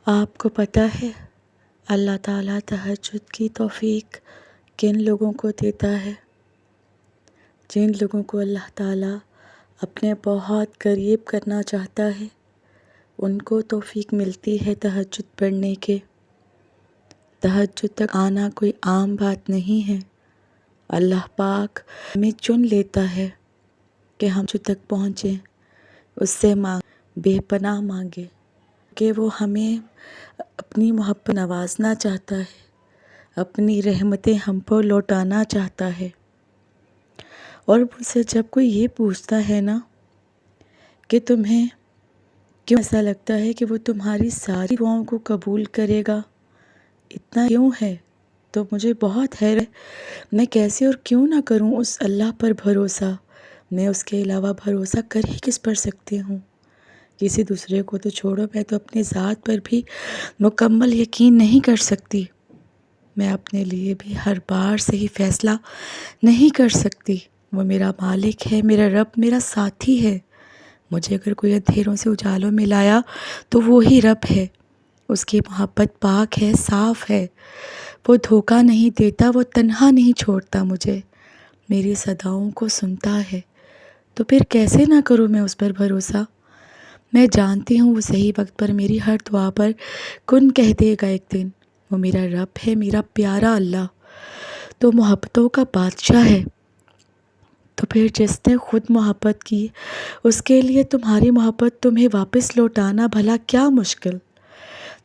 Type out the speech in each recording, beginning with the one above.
آپ کو پتہ ہے اللہ تعالیٰ تہجد کی توفیق کن لوگوں کو دیتا ہے؟ جن لوگوں کو اللہ تعالیٰ اپنے بہت قریب کرنا چاہتا ہے ان کو توفیق ملتی ہے تہجد پڑھنے کے۔ تہجد تک آنا کوئی عام بات نہیں ہے۔ اللہ پاک ہمیں چن لیتا ہے کہ ہم جو تک پہنچیں، اس سے بے پناہ مانگے کہ وہ ہمیں اپنی محبت نوازنا چاہتا ہے، اپنی رحمتیں ہم پر لوٹانا چاہتا ہے۔ اور مجھ سے جب کوئی یہ پوچھتا ہے نا کہ تمہیں کیوں ایسا لگتا ہے کہ وہ تمہاری ساری دعاؤں کو قبول کرے گا، اتنا کیوں ہے، تو مجھے بہت حیرت ہے، میں کیسے اور کیوں نہ کروں اس اللہ پر بھروسہ؟ میں اس کے علاوہ بھروسہ کر ہی کس پر سکتی ہوں؟ کسی دوسرے کو تو چھوڑو، میں تو اپنی ذات پر بھی مکمل یقین نہیں کر سکتی۔ میں اپنے لیے بھی ہر بار صحیح فیصلہ نہیں کر سکتی۔ وہ میرا مالک ہے، میرا رب، میرا ساتھی ہے۔ مجھے اگر کوئی اندھیروں سے اجالوں میں لایا تو وہی رب ہے۔ اس کی محبت پاک ہے، صاف ہے۔ وہ دھوکہ نہیں دیتا، وہ تنہا نہیں چھوڑتا مجھے، میری صداؤں کو سنتا ہے۔ تو پھر کیسے نہ کروں میں اس پر بھروسہ؟ میں جانتی ہوں وہ صحیح وقت پر میری ہر دعا پر کن کہہ دے گا ایک دن۔ وہ میرا رب ہے، میرا پیارا اللہ، تو محبتوں کا بادشاہ ہے۔ تو پھر جس نے خود محبت کی، اس کے لیے تمہاری محبت تمہیں واپس لوٹانا بھلا کیا مشکل؟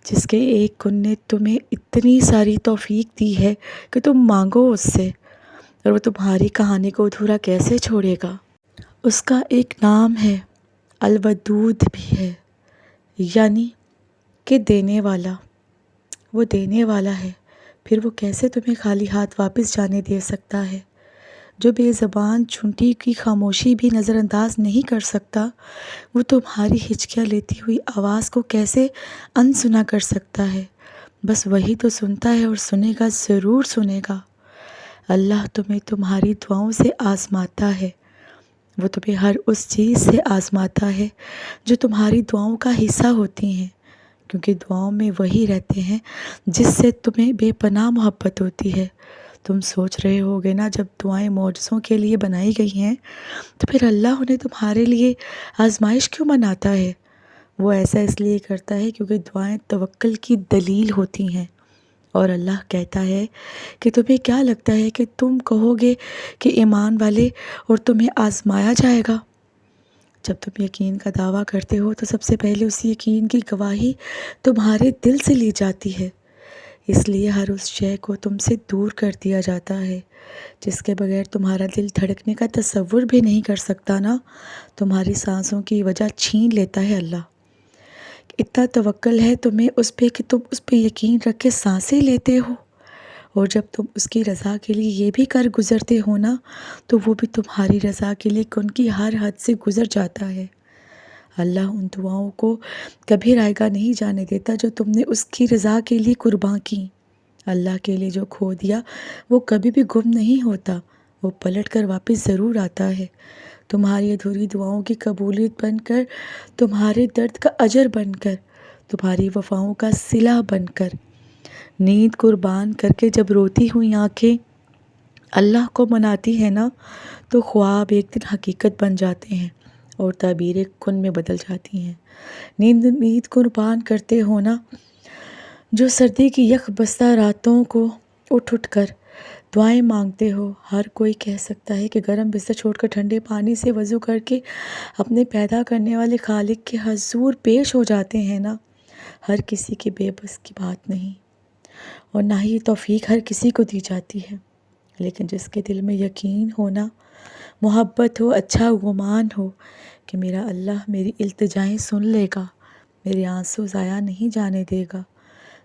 جس کے ایک کن نے تمہیں اتنی ساری توفیق دی ہے کہ تم مانگو اس سے، اور وہ تمہاری کہانی کو ادھورا کیسے چھوڑے گا؟ اس کا ایک نام ہے، الودود بھی ہے، یعنی کہ دینے والا۔ وہ دینے والا ہے، پھر وہ کیسے تمہیں خالی ہاتھ واپس جانے دے سکتا ہے؟ جو بے زبان چونٹی کی خاموشی بھی نظر انداز نہیں کر سکتا، وہ تمہاری ہچکیاں لیتی ہوئی آواز کو کیسے انسنا کر سکتا ہے؟ بس وہی تو سنتا ہے، اور سنے گا، ضرور سنے گا۔ اللہ تمہیں تمہاری دعاؤں سے آزماتا ہے۔ وہ تمہیں ہر اس چیز سے آزماتا ہے جو تمہاری دعاؤں کا حصہ ہوتی ہیں، کیونکہ دعاؤں میں وہی رہتے ہیں جس سے تمہیں بے پناہ محبت ہوتی ہے۔ تم سوچ رہے ہوگے نا، جب دعائیں معجزوں کے لیے بنائی گئی ہیں تو پھر اللہ انہیں تمہارے لیے آزمائش کیوں بناتا ہے؟ وہ ایسا اس لیے کرتا ہے کیونکہ دعائیں توکل کی دلیل ہوتی ہیں، اور اللہ کہتا ہے کہ تمہیں کیا لگتا ہے کہ تم کہو گے کہ ایمان والے اور تمہیں آزمایا جائے گا؟ جب تم یقین کا دعویٰ کرتے ہو تو سب سے پہلے اس یقین کی گواہی تمہارے دل سے لی جاتی ہے۔ اس لیے ہر اس شے کو تم سے دور کر دیا جاتا ہے جس کے بغیر تمہارا دل دھڑکنے کا تصور بھی نہیں کر سکتا نا۔ تمہاری سانسوں کی وجہ چھین لیتا ہے اللہ۔ اتنا توکل ہے تمہیں اس پہ کہ تم اس پہ یقین رکھ کے سانسیں لیتے ہو، اور جب تم اس کی رضا کے لیے یہ بھی کر گزرتے ہو نا، تو وہ بھی تمہاری رضا کے لیے ان کی ہر حد سے گزر جاتا ہے۔ اللہ ان دعاؤں کو کبھی رائیگاں نہیں جانے دیتا جو تم نے اس کی رضا کے لیے قرباں کی۔ اللہ کے لیے جو کھو دیا وہ کبھی بھی گم نہیں ہوتا، وہ پلٹ کر واپس ضرور آتا ہے، تمہاری ادھوری دعاؤں کی قبولیت بن کر، تمہارے درد کا اجر بن کر، تمہاری وفاؤں کا صلہ بن کر۔ نیند قربان کر کے جب روتی ہوئی آنکھیں اللہ کو مناتی ہیں نا، تو خواب ایک دن حقیقت بن جاتے ہیں اور تعبیریں کن میں بدل جاتی ہیں۔ نیند قربان کرتے ہو نا، جو سردی کی یک بستہ راتوں کو اٹھ کر دعائیں مانگتے ہو۔ ہر کوئی کہہ سکتا ہے کہ گرم بستر چھوڑ کر ٹھنڈے پانی سے وضو کر کے اپنے پیدا کرنے والے خالق کے حضور پیش ہو جاتے ہیں نا۔ ہر کسی کے بے بس کی بات نہیں، اور نہ ہی توفیق ہر کسی کو دی جاتی ہے، لیکن جس کے دل میں یقین ہونا، محبت ہو، اچھا گمان ہو کہ میرا اللہ میری التجائیں سن لے گا، میرے آنسو ضائع نہیں جانے دے گا،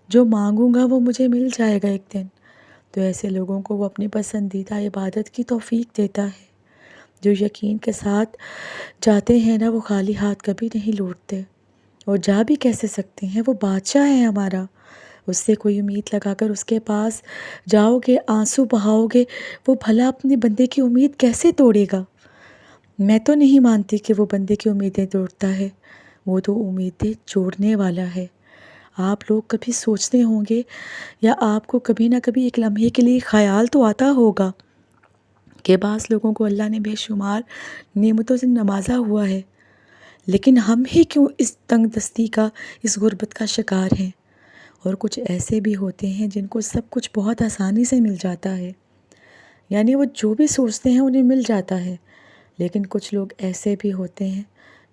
جو مانگوں گا وہ مجھے مل جائے گا ایک دن، تو ایسے لوگوں کو وہ اپنی پسندیدہ عبادت کی توفیق دیتا ہے۔ جو یقین کے ساتھ جاتے ہیں نا، وہ خالی ہاتھ کبھی نہیں لوٹتے، اور جا بھی کیسے سکتے ہیں؟ وہ بادشاہ ہے ہمارا۔ اس سے کوئی امید لگا کر اس کے پاس جاؤ گے، آنسو بہاؤ گے، وہ بھلا اپنے بندے کی امید کیسے توڑے گا؟ میں تو نہیں مانتی کہ وہ بندے کی امیدیں توڑتا ہے، وہ تو امیدیں جوڑنے والا ہے۔ آپ لوگ کبھی سوچتے ہوں گے یا آپ کو کبھی نہ کبھی ایک لمحے کے لیے خیال تو آتا ہوگا کہ بعض لوگوں کو اللہ نے بے شمار نعمتوں سے نوازا ہوا ہے، لیکن ہم ہی کیوں اس تنگ دستی کا، اس غربت کا شکار ہیں؟ اور کچھ ایسے بھی ہوتے ہیں جن کو سب کچھ بہت آسانی سے مل جاتا ہے، یعنی وہ جو بھی سوچتے ہیں انہیں مل جاتا ہے، لیکن کچھ لوگ ایسے بھی ہوتے ہیں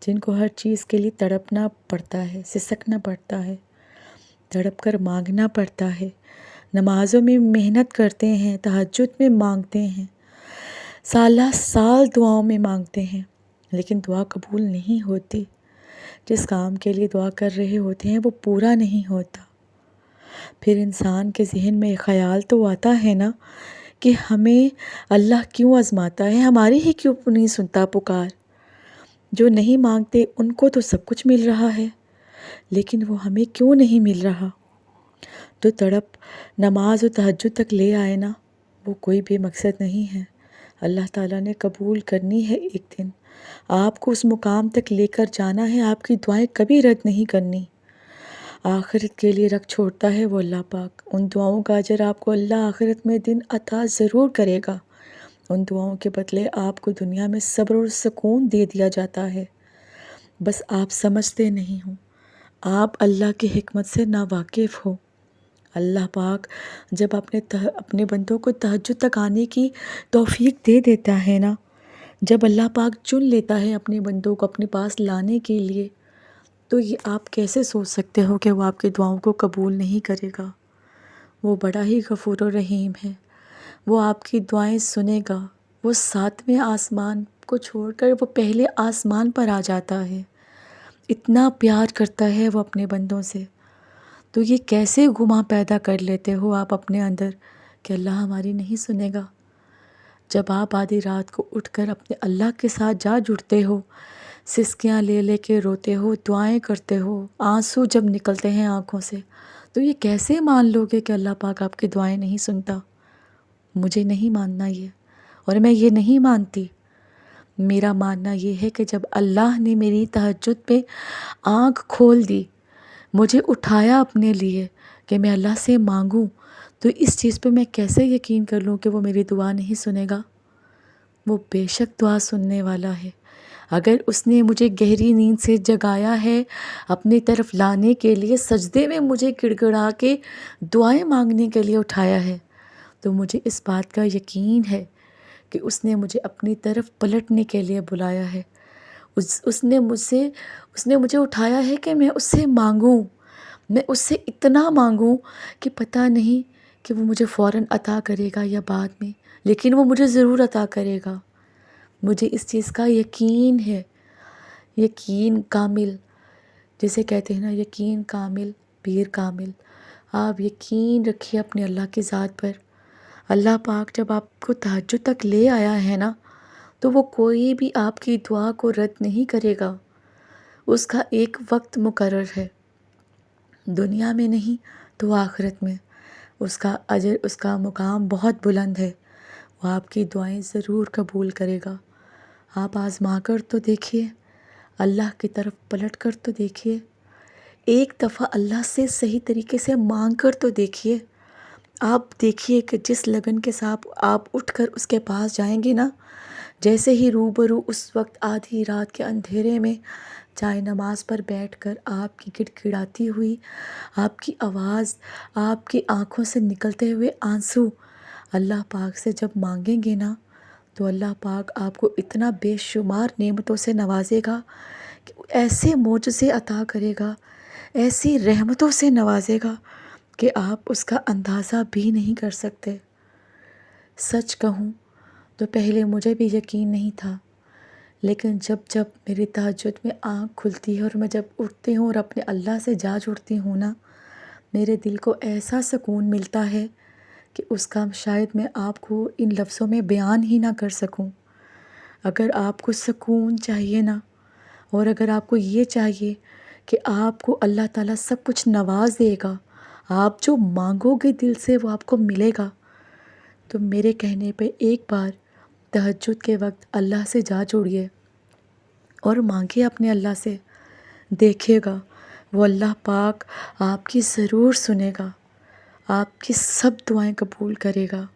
جن کو ہر چیز کے لیے تڑپنا پڑتا ہے، سسکنا پڑتا ہے، تڑپ کر مانگنا پڑتا ہے، نمازوں میں محنت کرتے ہیں، تہجد میں مانگتے ہیں، سالہ سال دعاؤں میں مانگتے ہیں، لیکن دعا قبول نہیں ہوتی، جس کام کے لیے دعا کر رہے ہوتے ہیں وہ پورا نہیں ہوتا۔ پھر انسان کے ذہن میں خیال تو آتا ہے نا کہ ہمیں اللہ کیوں آزماتا ہے، ہماری ہی کیوں نہیں سنتا پکار؟ جو نہیں مانگتے ان کو تو سب کچھ مل رہا ہے، لیکن وہ ہمیں کیوں نہیں مل رہا؟ جو تڑپ نماز و تہجد تک لے آئے نا، وہ کوئی بھی مقصد نہیں ہے، اللہ تعالیٰ نے قبول کرنی ہے ایک دن، آپ کو اس مقام تک لے کر جانا ہے، آپ کی دعائیں کبھی رد نہیں کرنی۔ آخرت کے لیے رکھ چھوڑتا ہے وہ اللہ پاک، ان دعاؤں کا اجر آپ کو اللہ آخرت میں دن عطا ضرور کرے گا، ان دعاؤں کے بدلے آپ کو دنیا میں صبر اور سکون دے دیا جاتا ہے، بس آپ سمجھتے نہیں ہوں، آپ اللہ کی حکمت سے ناواقف ہو۔ اللہ پاک جب اپنے بندوں کو تہجد تک آنے کی توفیق دے دیتا ہے نا، جب اللہ پاک چن لیتا ہے اپنے بندوں کو اپنے پاس لانے کے لیے، تو یہ آپ کیسے سوچ سکتے ہو کہ وہ آپ کی دعاؤں کو قبول نہیں کرے گا؟ وہ بڑا ہی غفور و رحیم ہے، وہ آپ کی دعائیں سنے گا، وہ 7ویں آسمان کو چھوڑ کر وہ پہلے آسمان پر آ جاتا ہے، اتنا پیار کرتا ہے وہ اپنے بندوں سے۔ تو یہ کیسے گمان پیدا کر لیتے ہو آپ اپنے اندر کہ اللہ ہماری نہیں سنے گا؟ جب آپ آدھی رات کو اٹھ کر اپنے اللہ کے ساتھ جا جڑتے ہو، سسکیاں لے لے کے روتے ہو، دعائیں کرتے ہو، آنسو جب نکلتے ہیں آنکھوں سے، تو یہ کیسے مان لو گے کہ اللہ پاک آپ کی دعائیں نہیں سنتا؟ مجھے نہیں ماننا یہ، اور میں یہ نہیں مانتی۔ میرا ماننا یہ ہے کہ جب اللہ نے میری تہجد پہ آنکھ کھول دی، مجھے اٹھایا اپنے لیے کہ میں اللہ سے مانگوں، تو اس چیز پہ میں کیسے یقین کر لوں کہ وہ میری دعا نہیں سنے گا؟ وہ بے شک دعا سننے والا ہے۔ اگر اس نے مجھے گہری نیند سے جگایا ہے اپنی طرف لانے کے لیے، سجدے میں مجھے گڑ گڑا کے دعائیں مانگنے کے لیے اٹھایا ہے، تو مجھے اس بات کا یقین ہے کہ اس نے مجھے اپنی طرف پلٹنے کے لیے بلایا ہے، اس نے مجھے اٹھایا ہے کہ میں اس سے مانگوں، میں اس سے اتنا مانگوں کہ پتہ نہیں کہ وہ مجھے فوراً عطا کرے گا یا بعد میں، لیکن وہ مجھے ضرور عطا کرے گا۔ مجھے اس چیز کا یقین ہے، یقین کامل، جسے کہتے ہیں نا یقین کامل پیر کامل۔ آپ یقین رکھیے اپنے اللہ کی ذات پر، اللہ پاک جب آپ کو تہجد تک لے آیا ہے نا، تو وہ کوئی بھی آپ کی دعا کو رد نہیں کرے گا، اس کا ایک وقت مقرر ہے، دنیا میں نہیں تو آخرت میں، اس کا اجر، اس کا مقام بہت بلند ہے، وہ آپ کی دعائیں ضرور قبول کرے گا۔ آپ آزما کر تو دیکھیے، اللہ کی طرف پلٹ کر تو دیکھیے، ایک دفعہ اللہ سے صحیح طریقے سے مانگ کر تو دیکھیے، آپ دیکھیے کہ جس لگن کے ساتھ آپ اٹھ کر اس کے پاس جائیں گے نا، جیسے ہی روبرو اس وقت آدھی رات کے اندھیرے میں چائے نماز پر بیٹھ کر آپ کی گڑگڑاتی ہوئی آپ کی آواز، آپ کی آنکھوں سے نکلتے ہوئے آنسو اللہ پاک سے جب مانگیں گے نا، تو اللہ پاک آپ کو اتنا بے شمار نعمتوں سے نوازے گا کہ ایسے معجزے عطا کرے گا، ایسی رحمتوں سے نوازے گا کہ آپ اس کا اندازہ بھی نہیں کر سکتے۔ سچ کہوں تو پہلے مجھے بھی یقین نہیں تھا، لیکن جب میری تہجد میں آنکھ کھلتی ہے اور میں جب اٹھتی ہوں اور اپنے اللہ سے جا جڑتی ہوں نا، میرے دل کو ایسا سکون ملتا ہے کہ اس کا شاید میں آپ کو ان لفظوں میں بیان ہی نہ کر سکوں۔ اگر آپ کو سکون چاہیے نا، اور اگر آپ کو یہ چاہیے کہ آپ کو اللہ تعالیٰ سب کچھ نواز دے گا، آپ جو مانگو گے دل سے وہ آپ کو ملے گا، تو میرے کہنے پہ ایک بار تہجد کے وقت اللہ سے جا جوڑیے اور مانگیے اپنے اللہ سے، دیکھیے گا وہ اللہ پاک آپ کی ضرور سنے گا، آپ کی سب دعائیں قبول کرے گا۔